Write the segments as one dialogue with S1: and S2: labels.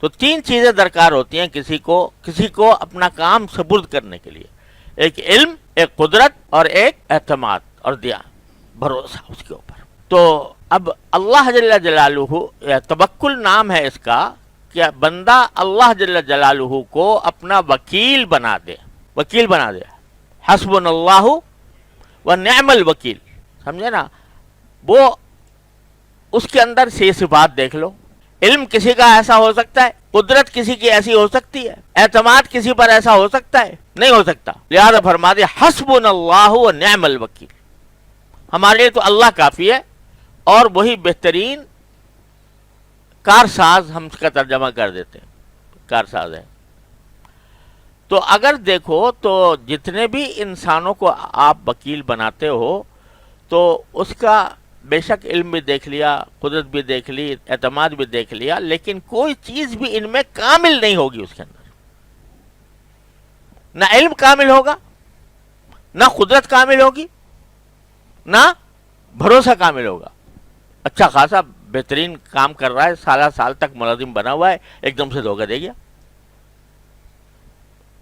S1: تو تین چیزیں درکار ہوتی ہیں کسی کو اپنا کام سپرد کرنے کے لیے، ایک علم، ایک قدرت اور ایک اعتماد اور بھروسہ اس کے اوپر۔ تو اب اللہ جل جلالہ، توکل نام ہے اس کا، کہ بندہ اللہ جل جلالہ کو اپنا وکیل بنا دے، حسبنا اللہ و نعم الوکیل، سمجھے نا؟ وہ اس کے اندر سے صفات دیکھ لو، علم کسی کا ایسا ہو سکتا ہے، قدرت کسی کی ایسی ہو سکتی ہے، اعتماد کسی پر ایسا ہو سکتا ہے؟ نہیں ہو سکتا۔ لہذا فرما دے حسبنا اللہ و نعم الوکیل، ہمارے لیے تو اللہ کافی ہے اور وہی بہترین کارساز، ہم اس کا ترجمہ کر دیتے ہیں کارساز ہے۔ تو اگر دیکھو تو جتنے بھی انسانوں کو آپ وکیل بناتے ہو تو اس کا بے شک علم بھی دیکھ لیا، قدرت بھی دیکھ لی، اعتماد بھی دیکھ لیا، لیکن کوئی چیز بھی ان میں کامل نہیں ہوگی اس کے اندر۔ نہ علم کامل ہوگا، نہ قدرت کامل ہوگی، نہ بھروسہ کامل ہوگا۔ اچھا خاصا بہترین کام کر رہا ہے، سال تک ملازم بنا ہوا ہے، ایک دم سے دھوکہ دے گیا۔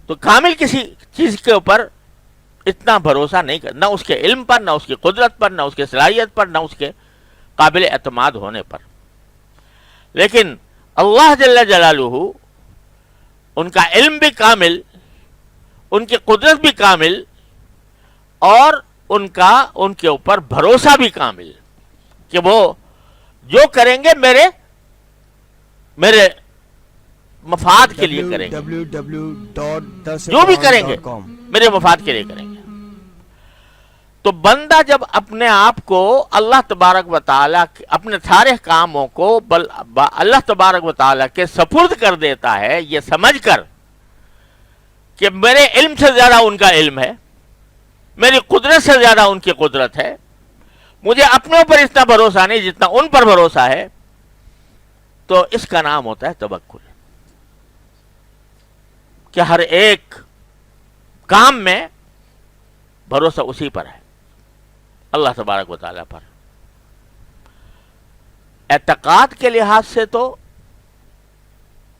S1: تو کامل کسی چیز کے اوپر اتنا بھروسہ نہیں کر، نہ اس کے علم پر، نہ اس کی قدرت پر، نہ اس کی صلاحیت پر، نہ اس کے قابل اعتماد ہونے پر۔ لیکن اللہ جل جلالہ، ان کا علم بھی کامل، ان کی قدرت بھی کامل، اور ان کے اوپر بھروسہ بھی کامل، کہ وہ جو کریں گے میرے مفاد کے لیے کریں گے، جو بھی کریں گے میرے مفاد کے لیے کریں گے۔ تو بندہ جب اپنے آپ کو اللہ تبارک و تعالیٰ اپنے سارے کاموں کو اللہ تبارک و تعالیٰ کے سپرد کر دیتا ہے، یہ سمجھ کر کہ میرے علم سے زیادہ ان کا علم ہے، میری قدرت سے زیادہ ان کی قدرت ہے، مجھے اپنے اوپر اتنا بھروسہ نہیں جتنا ان پر بھروسہ ہے، تو اس کا نام ہوتا ہے توکل، کہ ہر ایک کام میں بھروسہ اسی پر ہے، اللہ تبارک و تعالیٰ پر۔ اعتقاد کے لحاظ سے تو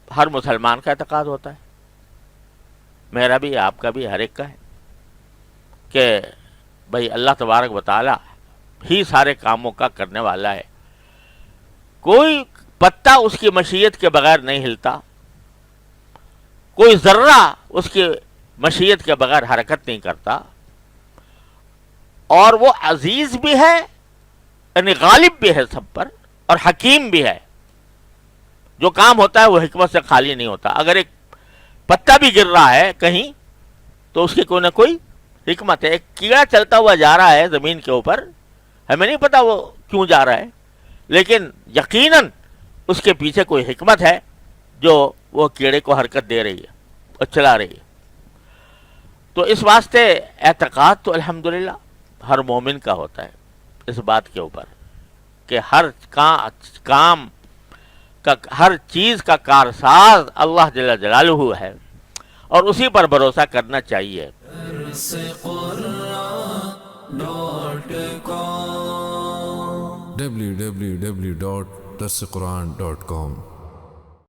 S1: ہر مسلمان کا اعتقاد ہوتا ہے، میرا بھی، آپ کا بھی، ہر ایک کا ہے، کہ بھئی اللہ تبارک و تعالیٰ ہی سارے کاموں کا کرنے والا ہے، کوئی پتا اس کی مشیت کے بغیر نہیں ہلتا، کوئی ذرہ اس کی مشیت کے بغیر حرکت نہیں کرتا، اور وہ عزیز بھی ہے، یعنی غالب بھی ہے سب پر، اور حکیم بھی ہے۔ جو کام ہوتا ہے وہ حکمت سے خالی نہیں ہوتا۔ اگر ایک پتا بھی گر رہا ہے کہیں تو اس کی کوئی نہ کوئی حکمت ہے۔ ایک کیڑا چلتا ہوا جا رہا ہے زمین کے اوپر، ہمیں نہیں پتا وہ کیوں جا رہا ہے، لیکن یقیناً اس کے پیچھے کوئی حکمت ہے جو وہ کیڑے کو حرکت دے رہی ہے اور چلا رہی ہے۔ تو اس واسطے اعتقاد تو الحمدللہ ہر مومن کا ہوتا ہے اس بات کے اوپر کہ ہر کام کا، ہر چیز کا کارساز اللہ جل جلالہ ہے، اور اسی پر بھروسہ کرنا چاہیے۔
S2: www.darsequran.com